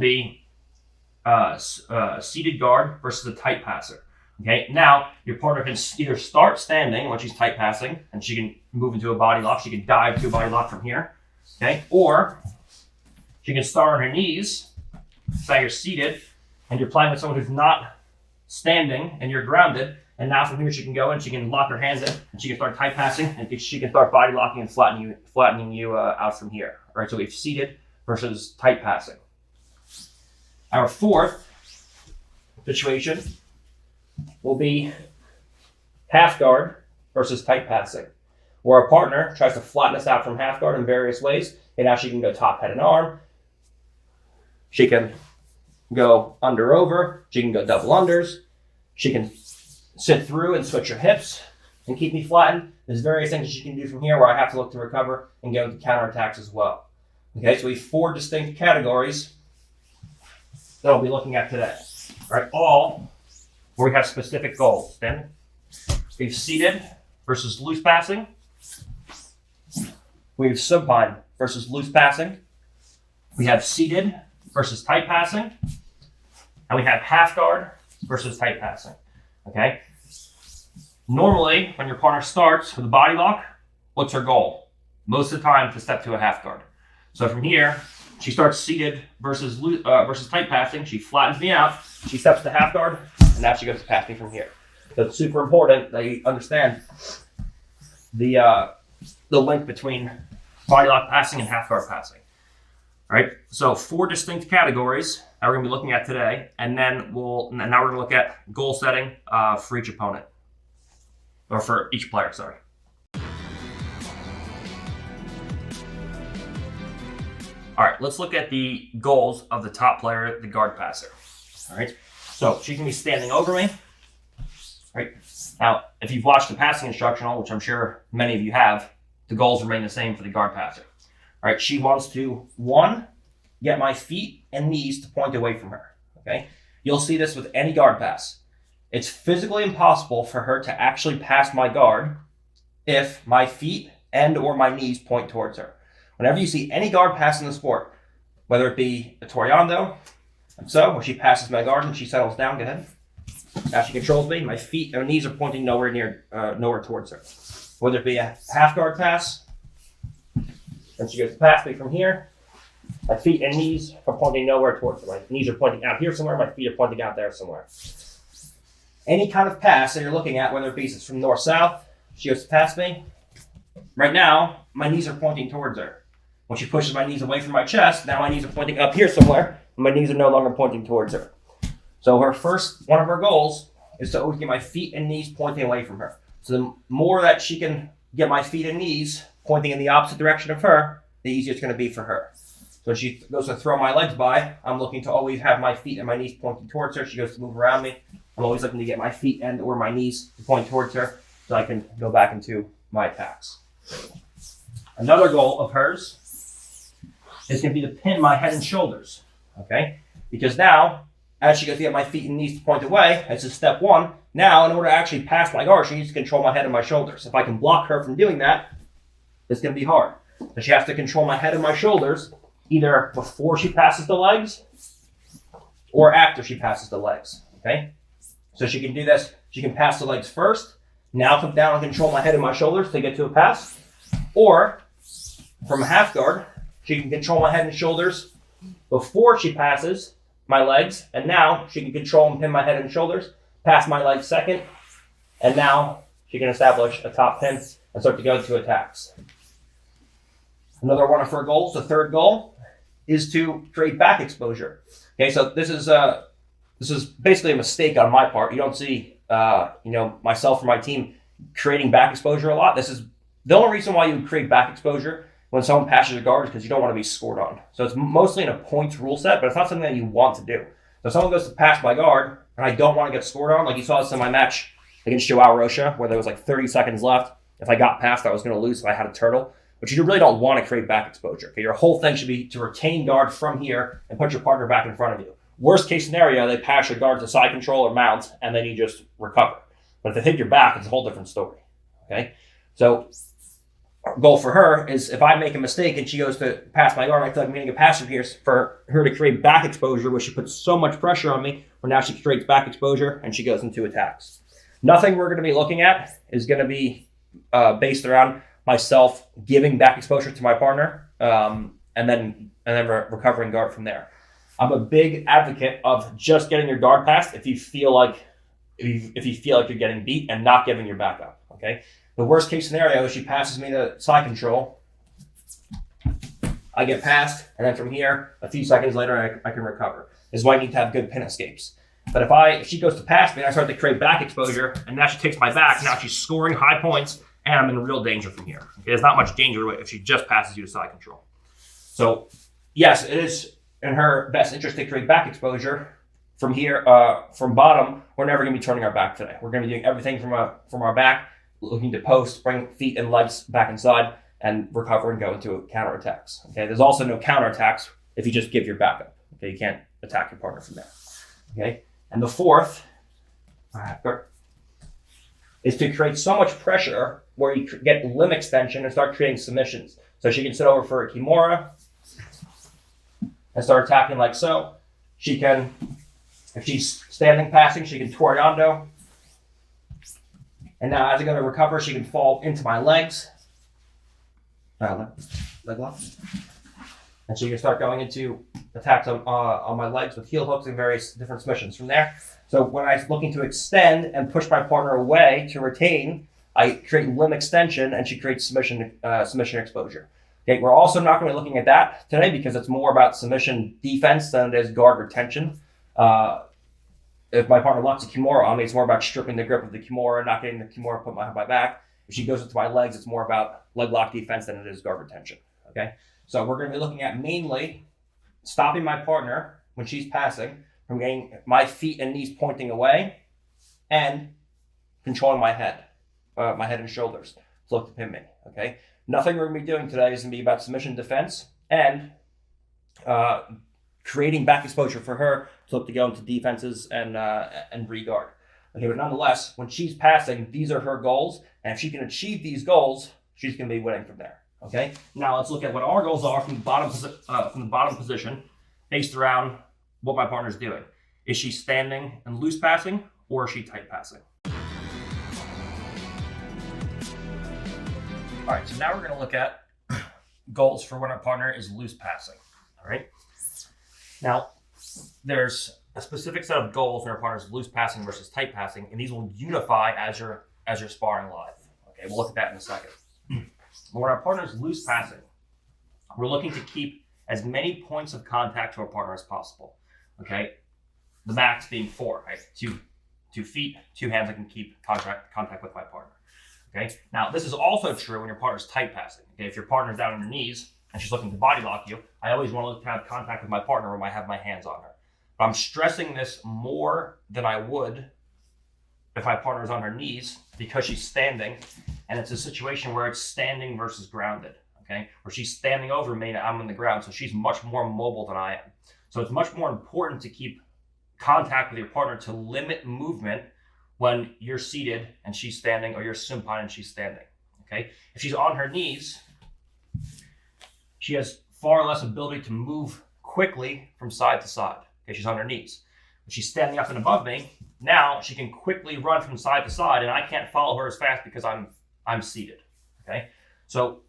be seated guard versus a tight passer. Okay, now your partner can either start standing when she's tight passing and she can move into a body lock. She can dive to a body lock from here. Okay, or she can start on her knees. So you're seated and you're playing with someone who's not standing and you're grounded. And now from here she can go and she can lock her hands in and she can start tight passing and she can start body locking and flattening you out from here. All right, so we have seated versus tight passing. Our fourth situation will be half guard versus tight passing, where a partner tries to flatten us out from half guard in various ways. And now she can go top, head, and arm. She can go under, over. She can go double unders. She can sit through and switch her hips and keep me flattened. There's various things that she can do from here where I have to look to recover and go into counterattacks as well. Okay, so we have 4 distinct categories that I'll be looking at today. All right, all where we have specific goals. Then we have seated versus loose passing. We have supine versus loose passing. We have seated versus tight passing. And we have half guard versus tight passing. Okay? Normally, when your partner starts with a body lock, what's her goal? Most of the time to step to a half guard. So from here, she starts seated versus tight passing. She flattens me out. She steps to half guard, and now she goes to pass me from here. So it's super important that you understand the link between body lock passing and half guard passing. All right. So 4 distinct categories that we're going to be looking at today, and then now we're going to look at goal setting for each opponent, or for each player. Sorry. All right, let's look at the goals of the top player, the guard passer. All right, so she can be standing over me. All right, now if you've watched the passing instructional, which I'm sure many of you have, the goals remain the same for the guard passer. All right, she wants to, 1, get my feet and knees to point away from her. Okay, you'll see this with any guard pass. It's physically impossible for her to actually pass my guard if my feet and or my knees point towards her. Whenever you see any guard pass in the sport, whether it be a toreando, where she passes my guard and she settles down, go ahead. Now she controls me, my feet and knees are pointing nowhere towards her. Whether it be a half guard pass, and she goes to pass me from here, my feet and knees are pointing nowhere towards her. My knees are pointing out here somewhere, my feet are pointing out there somewhere. Any kind of pass that you're looking at, whether it be from north-south, she goes to pass me. Right now, my knees are pointing towards her. When she pushes my knees away from my chest, now my knees are pointing up here somewhere, and my knees are no longer pointing towards her. So one of her goals is to always get my feet and knees pointing away from her. So the more that she can get my feet and knees pointing in the opposite direction of her, the easier it's going to be for her. So when she goes to throw my legs by, I'm looking to always have my feet and my knees pointing towards her. She goes to move around me. I'm always looking to get my feet and or my knees to point towards her so I can go back into my attacks. Another goal of hers is going to be to pin my head and shoulders, okay? Because now, as she goes to get my feet and knees to point away, this is step 1. Now, in order to actually pass my guard, she needs to control my head and my shoulders. If I can block her from doing that, it's going to be hard. So she has to control my head and my shoulders either before she passes the legs or after she passes the legs, okay? So she can do this. She can pass the legs first, now come down and control my head and my shoulders to get to a pass. Or, from a half guard, she can control my head and shoulders before she passes my legs, and now she can control and pin my head and shoulders, pass my legs second, and now she can establish a top pin and start to go to attacks. Another one of her goals, the third goal, is to create back exposure. Okay, so this is basically a mistake on my part. You don't see myself or my team creating back exposure a lot. This is the only reason why you would create back exposure when someone passes your guard is because you don't want to be scored on. So it's mostly in a points rule set, but it's not something that you want to do. So if someone goes to pass my guard and I don't want to get scored on, like you saw this in my match against Joao Rocha, where there was like 30 seconds left. If I got past, I was going to lose if I had a turtle. But you really don't want to create back exposure. Okay? Your whole thing should be to retain guard from here and put your partner back in front of you. Worst case scenario, they pass your guard to side control or mount, and then you just recover. But if they hit your back, it's a whole different story. Okay, so goal for her is if I make a mistake and she goes to pass my arm, I feel like I'm getting a pass from here for her to create back exposure, where she puts so much pressure on me, where now she creates back exposure and she goes into attacks. Nothing we're going to be looking at is going to be based around myself giving back exposure to my partner, and then recovering guard from there. I'm a big advocate of just getting your guard passed if you feel like you're getting beat, and not giving your back up. Okay. The worst case scenario is she passes me the side control. I get passed, and then from here, a few seconds later, I can recover. This is why I need to have good pin escapes. But if she goes to pass me and I start to create back exposure, and now she takes my back, now she's scoring high points, and I'm in real danger from here. Okay, there's not much danger if she just passes you to side control. So, yes, it is in her best interest to create back exposure. From here, from bottom, we're never going to be turning our back today. We're going to be doing everything from our back, looking to post, bring feet and legs back inside, and recover and go into counterattacks. Okay, there's also no counterattacks if you just give your back up. Okay, you can't attack your partner from there. Okay, and the fourth is to create so much pressure where you get limb extension and start creating submissions. So she can sit over for a Kimura and start attacking like so. She can, if she's standing passing, she can Toreando. And now as I go to recover, she can fall into my legs. Leg lock. And she can start going into attacks on my legs with heel hooks and various different submissions from there. So when I'm looking to extend and push my partner away to retain, I create limb extension, and she creates submission exposure. Okay, we're also not going to be looking at that today because it's more about submission defense than it is guard retention. If my partner locks a Kimura on me, it's more about stripping the grip of the Kimura, not getting the Kimura put behind my back. If she goes into my legs, it's more about leg lock defense than it is guard retention. Okay, so we're going to be looking at mainly stopping my partner when she's passing from getting my feet and knees pointing away, and controlling my head and shoulders to look to pin me. Okay, nothing we're going to be doing today is going to be about submission defense and creating back exposure for her to look to go into defenses and re-guard. Okay, but nonetheless, when she's passing, these are her goals, and if she can achieve these goals, she's going to be winning from there. Okay, now let's look at what our goals are from the bottom position, based around what my partner's doing. Is she standing and loose passing, or is she tight passing? All right, so now we're going to look at goals for when our partner is loose passing. All right. Now, there's a specific set of goals when our partner is loose passing versus tight passing, and these will unify as you're sparring live. Okay, we'll look at that in a second. When our partner is loose passing, we're looking to keep as many points of contact to our partner as possible. Okay, the max being 4. Right, 2 feet, 2 hands. I can keep contact with my partner. Okay, now this is also true when your partner's tight passing. Okay, if your partner's down on her knees and she's looking to body lock you, I always want to look to have contact with my partner when I have my hands on her. But I'm stressing this more than I would if my partner is on her knees, because she's standing, and it's a situation where it's standing versus grounded. Okay, where she's standing over me and I'm on the ground, so she's much more mobile than I am. So it's much more important to keep contact with your partner to limit movement when you're seated and she's standing, or you're supine and she's standing. Okay, if she's on her knees, she has far less ability to move quickly from side to side. Okay, she's on her knees. If she's standing up and above me, now she can quickly run from side to side, and I can't follow her as fast because I'm seated. Okay, so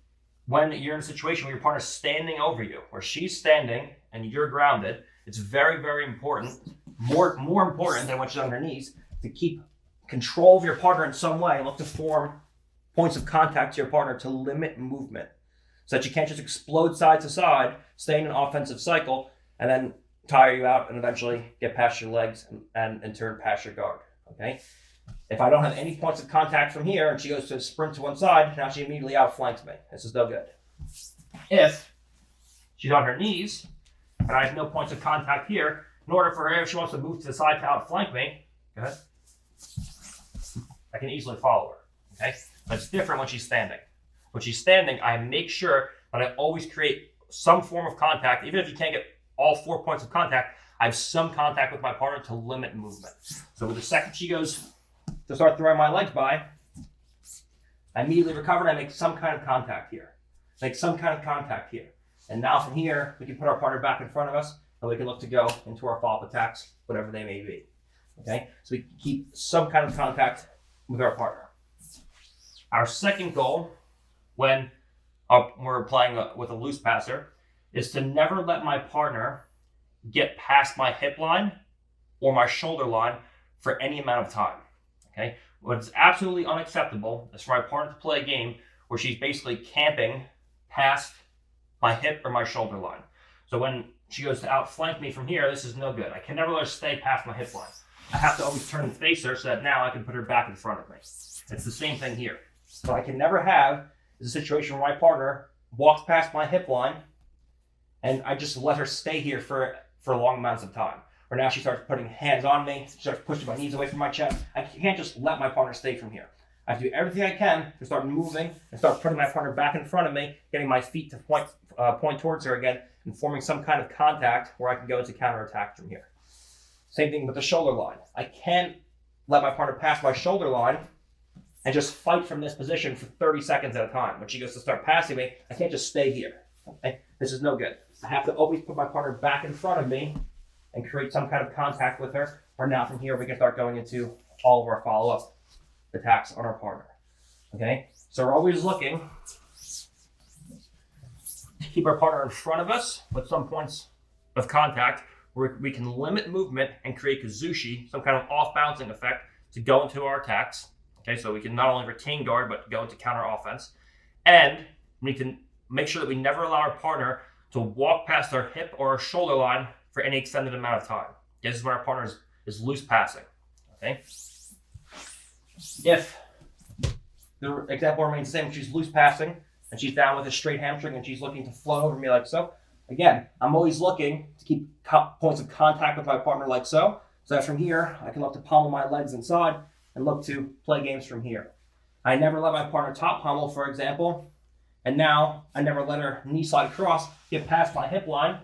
when you're in a situation where your partner's standing over you, where she's standing and you're grounded, it's very, very important, more important than when she's on her knees, to keep control of your partner in some way and look to form points of contact to your partner to limit movement, so that you can't just explode side to side, stay in an offensive cycle, and then tire you out and eventually get past your legs and turn past your guard. Okay, if I don't have any points of contact from here and she goes to sprint to one side, now she immediately outflanks me. This is no good. If she's on her knees and I have no points of contact here, in order for her, if she wants to move to the side to outflank me, go ahead, I can easily follow her. Okay, but it's different when she's standing. When she's standing, I make sure that I always create some form of contact. Even if you can't get all 4 points of contact, I have some contact with my partner to limit movement. So with the second she goes to start throwing my legs by, I immediately recover and I make some kind of contact here. And now from here, we can put our partner back in front of us and we can look to go into our follow-up attacks, whatever they may be. Okay, so we keep some kind of contact with our partner. Our second goal when we're playing with a loose passer is to never let my partner get past my hip line or my shoulder line for any amount of time. Okay, what's absolutely unacceptable is for my partner to play a game where she's basically camping past my hip or my shoulder line. So when she goes to outflank me from here, this is no good. I can never let her stay past my hip line. I have to always turn and face her so that now I can put her back in front of me. It's the same thing here. So I can never have a situation where my partner walks past my hip line and I just let her stay here for long amounts of time. Or now she starts putting hands on me, she starts pushing my knees away from my chest. I can't just let my partner stay from here. I have to do everything I can to start moving and start putting my partner back in front of me, getting my feet to point towards her again, and forming some kind of contact where I can go into counterattack from here. Same thing with the shoulder line. I can't let my partner pass my shoulder line and just fight from this position for 30 seconds at a time. When she goes to start passing me, I can't just stay here. Okay? This is no good. I have to always put my partner back in front of me and create some kind of contact with her. Or now from here, we can start going into all of our follow-up attacks on our partner. Okay? So we're always looking to keep our partner in front of us with some points of contact where we can limit movement and create kazushi, some kind of off-bouncing effect to go into our attacks. Okay, so we can not only retain guard, but go into counter offense. And we can make sure that we never allow our partner to walk past our hip or our shoulder line for any extended amount of time. This is when our partner is loose passing. Okay? If the example remains the same, she's loose passing and she's down with a straight hamstring and she's looking to flow over me like so. Again, I'm always looking to keep points of contact with my partner like so. So that from here, I can look to pommel my legs inside and look to play games from here. I never let my partner top pommel, for example, and now I never let her knee slide across, get past my hip line,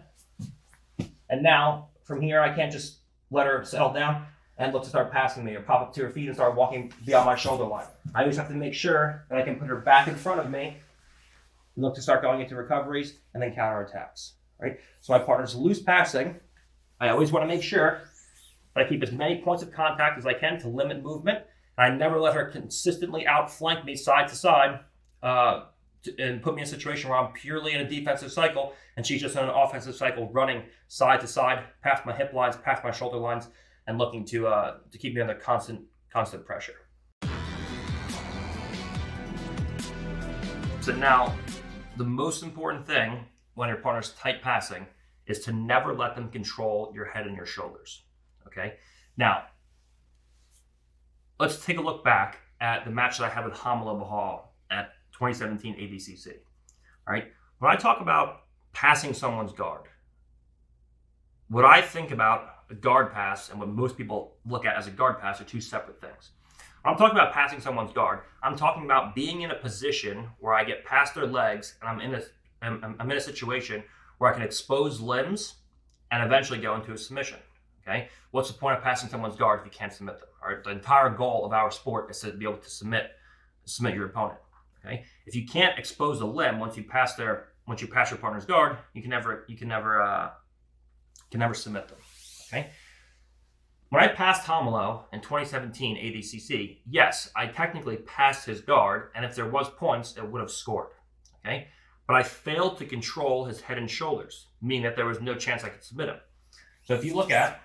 and now from here I can't just let her settle down and look to start passing me or pop up to her feet and start walking beyond my shoulder line. I always have to make sure that I can put her back in front of me and look to start going into recoveries and then counterattacks. Right? So my partner's loose passing. I always want to make sure that I keep as many points of contact as I can to limit movement. And I never let her consistently outflank me side to side and put me in a situation where I'm purely in a defensive cycle and she's just in an offensive cycle running side to side, past my hip lines, past my shoulder lines, and looking to keep me under constant pressure. So now, the most important thing when your partner's tight passing is to never let them control your head and your shoulders. Okay? Now, let's take a look back at the match that I had with Hamila Bahal at 2017 ADCC. All right? When I talk about passing someone's guard, what I think about a guard pass and what most people look at as a guard pass are two separate things. When I'm talking about passing someone's guard, I'm talking about being in a position where I get past their legs and I'm in a situation where I can expose limbs and eventually go into a submission. Okay? What's the point of passing someone's guard if you can't submit them? All right? The entire goal of our sport is to be able to submit your opponent. Okay? If you can't expose a limb once you pass your partner's guard, you can never submit them. Okay? When I passed Hamilo in 2017 ADCC, yes, I technically passed his guard, and if there was points, it would have scored. Okay? But I failed to control his head and shoulders, meaning that there was no chance I could submit him. So if you look at,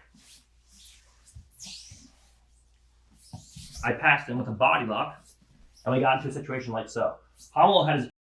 I passed him with a body lock, and we got into a situation like so. Hamilo had his